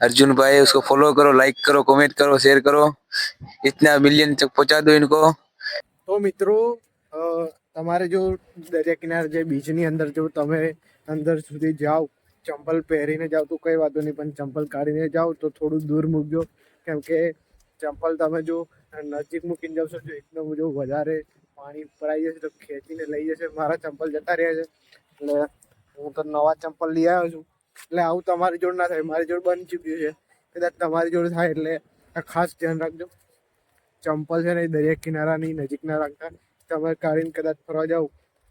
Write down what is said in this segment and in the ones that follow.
अर्जुन भाई, उसको फॉलो करो, लाइक करो, कमेंट करो, शेयर करो, इतना मिलियन तक पहुंचा दो इनको। तो मित्रों તમારે જો દરિયા કિનારે જે બીચની અંદર જો તમે અંદર સુધી જાઓ ચંપલ પહેરીને જાઓ તો કઈ વાંધો નહીં, પણ ચંપલ કાઢીને જાઓ તો થોડું દૂર મૂકજો, કેમ કે ચંપલ તમે જો નજીક મૂકીને જાવશો તો એકદમ જો વધારે પાણી ભરાઈ જશે તો ખેંચીને લઈ જશે. મારા ચંપલ જતા રહ્યા છે એટલે હું તો નવા ચંપલ લઈ આવ્યો છું. એટલે આવું તમારી જોડે ના થાય, મારી જોડે બની ચૂક્યું છે. કદાચ તમારી જોડે થાય એટલે ખાસ ધ્યાન રાખજો. ચંપલ છે ને એ દરિયા કિનારાની નજીક ના રાખતા. તમે કાઢીને કદાચ ફરવા જાઓ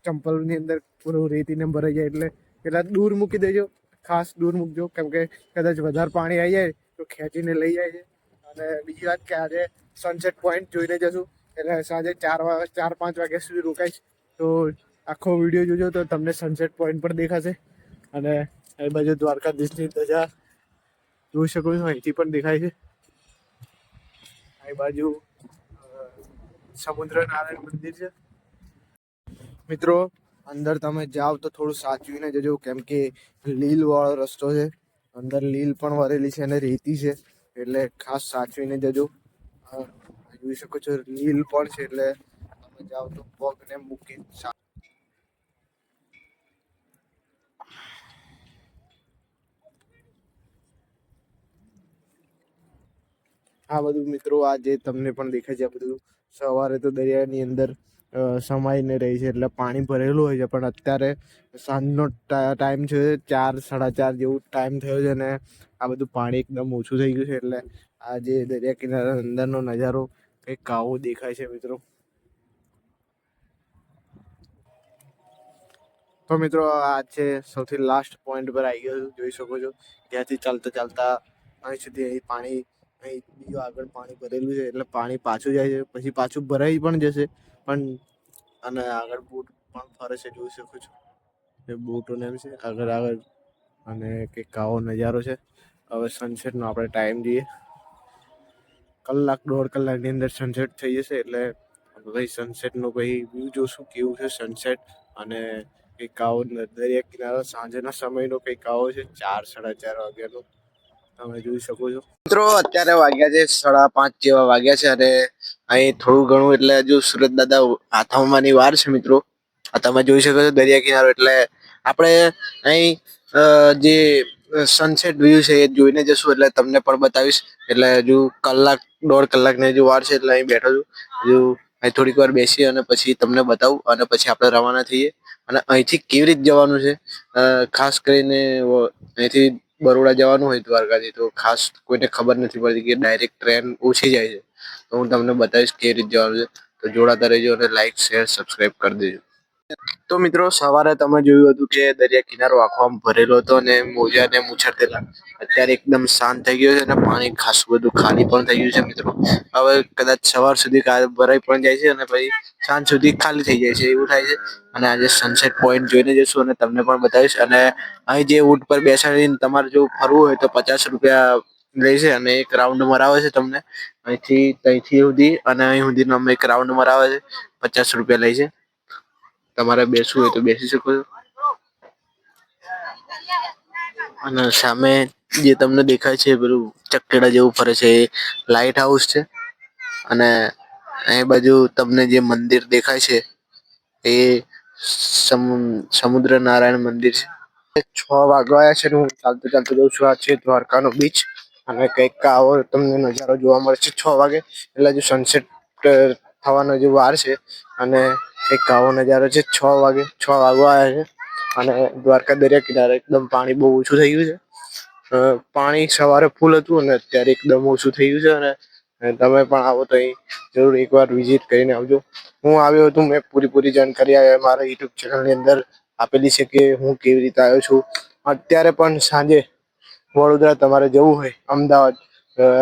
ચંપલની અંદર પૂરું રેતીને ભરાઈ જાય એટલે કદાચ દૂર મૂકી દેજો, ખાસ દૂર મૂકજો, કેમ કે કદાચ વધારે પાણી આવી જાય તો ખેંચીને લઈ જાય છે. અને બીજી વાત કે આજે સનસેટ પોઈન્ટ જોઈને જશું એટલે સાંજે 4-5 વાગ્યા સુધી રોકાઈશ. તો આખો વિડીયો જોજો તો તમને સનસેટ પોઈન્ટ પણ દેખાશે. અને એ બાજુ દ્વારકાધીશની ધજા જોઈ શકો છો, અહીંથી પણ દેખાય છે. આ બાજુ સમુદ્ર નારાયણ મંદિર છે. મિત્રો અંદર તમે જાઓ તો થોડું સાચવીને જજો, કેમ કે લીલ વાળો રસ્તો છે, અંદર લીલ પણ વરેલી છે અને રેતી છે, એટલે ખાસ સાચવીને જજો. જોઈ શકો છો લીલ પણ છે, એટલે તમે જાઓ તો પગને મૂકી. આ બધું મિત્રો આ જે તમને પણ દેખાય છે આ બધું સવારે તો દરિયાની અંદર સમાઈને રહી છે એટલે પાણી ભરેલું હોય છે, પણ અત્યારે સાંજનો ટાઈમ છે, 4-4:30 જેવું ટાઈમ થયો છે અને આ બધું પાણી એકદમ ઓછું થઈ ગયું છે. એટલે આ જે દરિયા કિનારા અંદરનો નજારો કંઈક આવો દેખાય છે મિત્રો. તો મિત્રો આ છે સૌથી લાસ્ટ પોઈન્ટ પર આવી ગયો છું, જોઈ શકો છો. ત્યાંથી ચાલતા ચાલતા અહીં સુધી અહીં પાણી, અહીં બીજું આગળ પાણી ભરેલું છે એટલે પાણી પાછું જાય છે, પછી પાછું ભરાઈ પણ જશે. પણ અને આગળ બોટ પણ ફરે છે, જોઈ શકો છો. એ બોટોને એમ છે આગળ અને કંઈક આવો નજારો છે. હવે સનસેટનો આપણે ટાઈમ જોઈએ, 1-1.5 કલાકની અંદર સનસેટ થઈ જશે. એટલે ભાઈ સનસેટનો ભાઈ વ્યૂ જોશું કેવું છે સનસેટ. અને કંઈક આવો દરિયા કિનારો સાંજના સમયનો કંઈક આવો છે, 4-4:30 વાગ્યાનો તમે જોઈ શકો છો. મિત્રો અત્યારે વાગ્યા છે 5:30 જેવા વાગ્યા છે અને અહીં થોડું ઘણું એટલે હજુ સુરત દાદા આથમવાની વાર છે મિત્રો. આ તમે જોઈ શકો છો દરિયા કિનારો. એટલે આપણે અહીં જે સનસેટ વ્યૂ છે એ જોઈને જશું એટલે તમને પણ બતાવીશ. એટલે હજુ 1-1.5 કલાકની હજુ વાર છે, એટલે અહીં બેઠો છું. હજુ અહીં થોડીક વાર બેસી અને પછી તમને બતાવું અને પછી આપણે રવાના થઈએ. અને અહીંથી કેવી રીતે જવાનું છે, ખાસ કરીને અહીંથી બરોડા જવાનું હોય દ્વારકાથી તો ખાસ કોઈને ખબર નથી પડતી કે ડાયરેક્ટ ટ્રેન ઓછી જાય છે. તો હું તમને બતાવીશ કેવી રીતે જવાનું છે. તો જોડાતા રહેજો અને લાઈક, શેર, સબસ્ક્રાઈબ કરી દેજો. તો મિત્રો સવારે તમે જોયું હતું કે દરિયા કિનારો આખો આમ ભરેલો હતો અને મોજા ને મુછળતેલા. અત્યારે એકદમ શાંત થઈ ગયો છે અને પાણી ખાસું બધું ખાલી પણ થઈ ગયું છે મિત્રો. હવે કદાચ સવાર સુધી ભરાઈ પણ જાય છે અને પછી સાંજ સુધી ખાલી થઈ જાય છે, એવું થાય છે. અને આજે સનસેટ પોઈન્ટ જોઈને જઈશું અને તમને પણ બતાવીશ. અને અહીં જે ઊંટ પર બેસાડીને તમારે જો ફરવું હોય તો 50 રૂપિયા લે છે અને એક રાઉન્ડ મરાવે છે તમને અહીંથી સુધી, અને અહીં સુધીનો એક રાઉન્ડ મરાવે છે, 50 રૂપિયા લે છે. તમારે બેસવું હોય તો બેસી શકો છો. અને સામે જે તમને દેખાય છે પેલું ચકેડા જેવું ફરે છે એ લાઈટ હાઉસ છે. અને અહીં બાજુ તમને જે મંદિર દેખાય છે એ સમુદ્ર નારાયણ મંદિર છે. 6 વાગ્યા છે ને હું ચાલતો ચાલતો જઉં છું. આ છે દ્વારકાનો બીચ અને કંઈક આવો તમને નજારો જોવા મળે છે 6 વાગે. એટલે હજુ સનસેટ થવાનો જે વાર છે અને એક આવો નજારો છે. 6 વાગે 6 વાગવા આવ્યા છે અને દ્વારકા દરિયા કિનારે એકદમ પાણી બહુ ઓછું થઈ ગયું છે. પાણી સવારે ફૂલ હતું અને અત્યારે એકદમ ઓછું થઈ ગયું છે. અને તમે પણ આવો તો અહીં જરૂર એકવાર વિઝિટ કરીને આવજો. હું આવ્યો હતું, મેં પૂરી જાણકારી મારા યુટ્યુબ ચેનલની અંદર આપેલી છે કે હું કેવી રીતે આવ્યો છું. અત્યારે પણ સાંજે વડોદરા તમારે જવું હોય, અમદાવાદ,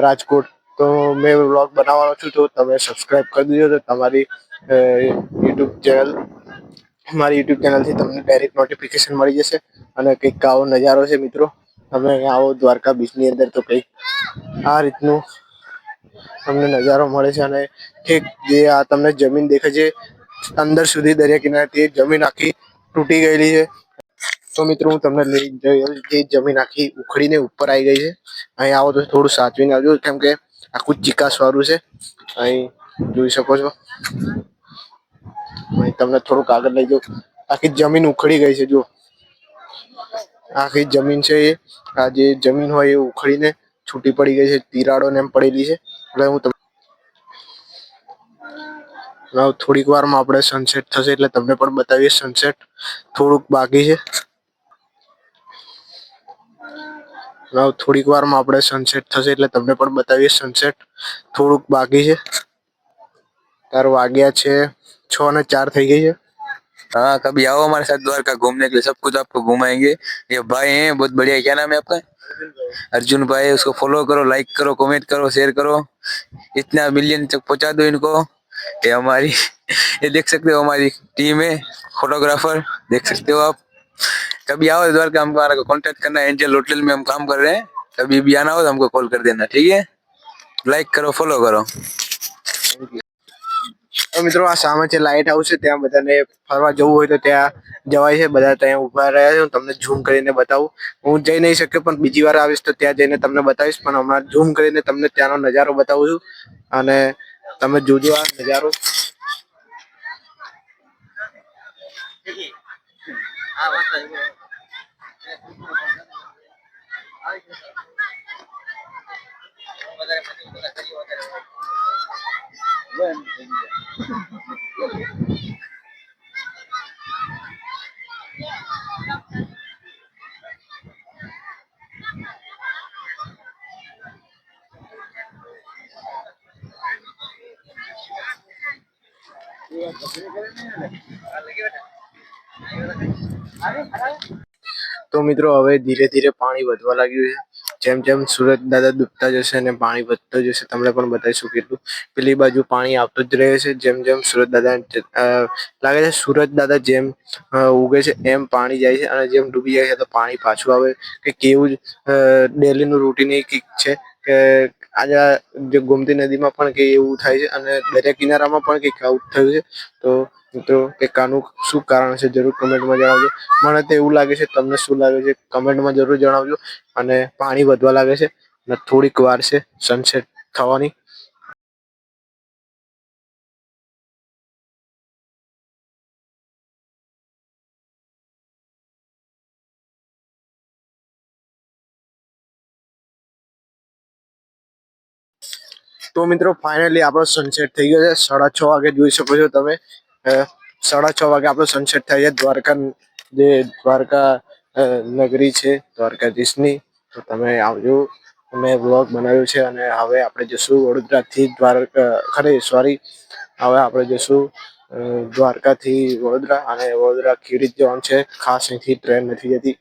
રાજકોટ, તો મેં વ્લોગ બનાવવાનો છું. તો તમે સબસ્ક્રાઈબ કરી દેજો તો તમારી મારી યુટ્યુબ ચેનલથી તમને ડાયરેક્ટ નોટિફિકેશન મળી જશે. અને કંઈક આવો નજારો છે મિત્રો. તમે અહીંયા આવો દ્વારકા બીચની અંદર તો કંઈક આ રીતનું તમને નજારો મળે છે. અને ઠીક જે આ તમને જમીન દેખાય છે અંદર સુધી દરિયા કિનારે, તે જમીન આખી તૂટી ગયેલી છે. તો મિત્રો હું તમને લઈ જઈ જે જમીન આખી ઉખડીને ઉપર આવી ગઈ છે. અહીં આવો તો થોડું સાચવીને આવજો, કેમ કે આખું ચીકાશ વાળું છે. અહીં જોઈ શકો છો. અહીં તમને થોડુંક આગળ લઈ જાઉં. આખી જમીન ઉખડી ગઈ છે. જો આખી જમીન છે એ આ જે જમીન હોય એ ઉખડીને છૂટી પડી ગઈ છે. તિરાડો ને એમ પડેલી છે. એટલે હું થોડીક વારમાં આપણે સનસેટ થશે એટલે તમને પણ બતાવીએ. સનસેટ થોડુંક બાકી છે. થોડીક વારમાં આપણે સનસેટ થશે એટલે તમને પણ બતાવીએ. સનસેટ થોડુંક બાકી છે. તાર વાગ્યા છે 6:04 થઈ ગઈ છે. हाँ, कभी आओ हमारे साथ द्वारका घूमने के लिए, सब कुछ आपको घुमाएंगे। ये भाई हैं बहुत बढ़िया, क्या नाम है आपका? अर्जुन भाई। उसको फॉलो करो, लाइक करो, कमेंट करो, शेयर करो, इतना मिलियन तक पहुंचा दो इनको। ये हमारी ये देख सकते हो हमारी टीम है, फोटोग्राफर देख सकते हो आप। कभी आओ द्वारका, हमको हमारा कांटेक्ट करना है। एंजल होटल में हम काम कर रहे हैं, कभी भी आना हो तो हमको कॉल कर देना, ठीक है? लाइक करो, फॉलो करो। મિત્રો આ સામે છે લાઇટ હાઉસ છે, ત્યાં બધાને ફરવા જવું હોય તો ત્યાં જવાય છે. બધા ત્યાં ઉભા રહ્યા છે. હું તમને ઝૂમ કરીને બતાવું. હું જઈ નહીં શક્યો, પણ બીજી વાર આવીશ તો ત્યાં જઈને તમને બતાવીશ. પણ હમણાં ઝૂમ કરીને તમને ત્યાંનો નજારો બતાવું છું, અને તમે જોજો આ નજારો. તો મિત્રો હવે ધીરે ધીરે પાણી વધવા લાગ્યું છે. જેમ જેમ સુરત દાદા ડૂબતા જશે અને પાણી વધતું જશે, તમને પણ બતાવીશું કેટલું. પેલી બાજુ પાણી આવતું જ રહે છે. જેમ જેમ સુરત દાદા લાગે છે સુરત દાદા જેમ ઉગે છે એમ પાણી જાય છે, અને જેમ ડૂબી જાય છે તો પાણી પાછું આવે. કે કેવું જ ડેલીનું રૂટીન એક છે કે આજે જે ગોમતી નદીમાં પણ કે એવું થાય છે, અને દરિયા કિનારામાં પણ કંઈક આવું થયું છે. તો મિત્રો એક આનું શું કારણ છે જરૂર કમેન્ટમાં જણાવજો. મને તો એવું લાગે છે, તમને શું લાગે છે કમેન્ટમાં જરૂર જણાવજો. અને પાણી વધવા લાગે છે અને થોડીક વાર છે સનસેટ થવાની. તો મિત્રો ફાઇનલી આપણો સનસેટ થઈ ગયો છે. 6:30 વાગે જોઈ શકો છો તમે. 6:30 વાગે આપણો સનસેટ થાય છે. દ્વારકા જે દ્વારકા નગરી છે દ્વારકાધીશની, તો તમે આવજો. મેં બ્લોગ બનાવ્યું છે, અને હવે આપણે જશું વડોદરાથી દ્વારકા સોરી હવે આપણે જશું દ્વારકાથી વડોદરા, અને વડોદરા ખીરીજ જવાનું છે. ખાસ અહીંથી ટ્રેન નથી જતી.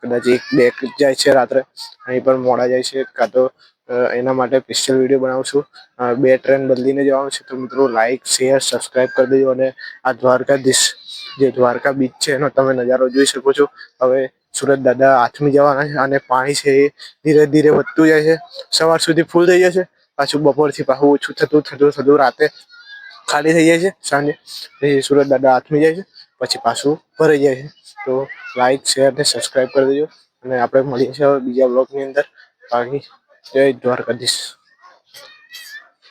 કદાચ 1-2 જાય છે રાત્રે. અહીં પણ મોડા જાય છે, કાં તો એના માટે સ્પેશિયલ વિડીયો બનાવશું. 2 ટ્રેન બદલીને જવાનું છે. તો મિત્રો લાઈક, શેર, સબસ્ક્રાઈબ કરી દેજો. અને આ દ્વારકાધીશ જે દ્વારકા બીચ છે એનો તમે નજારો જોઈ શકો છો. હવે સુરત દાદા આથમી જવાના છે, અને પાણી છે એ ધીરે ધીરે વધતું જાય છે. સવાર સુધી ફૂલ થઈ જશે, પાછું બપોરથી પાછું ઓછું થતું રાતે ખાલી થઈ જાય છે. સાંજે પછી સુરત દાદા આથમી જાય છે, પછી પાછું ભરાઈ જાય છે. તો લાઈક, શેર ને સબસ્ક્રાઈબ કરી દેજો, અને આપણે મળીએ છીએ હવે બીજા બ્લોગની અંદર. બાકી જય દ્વારકાધીશ.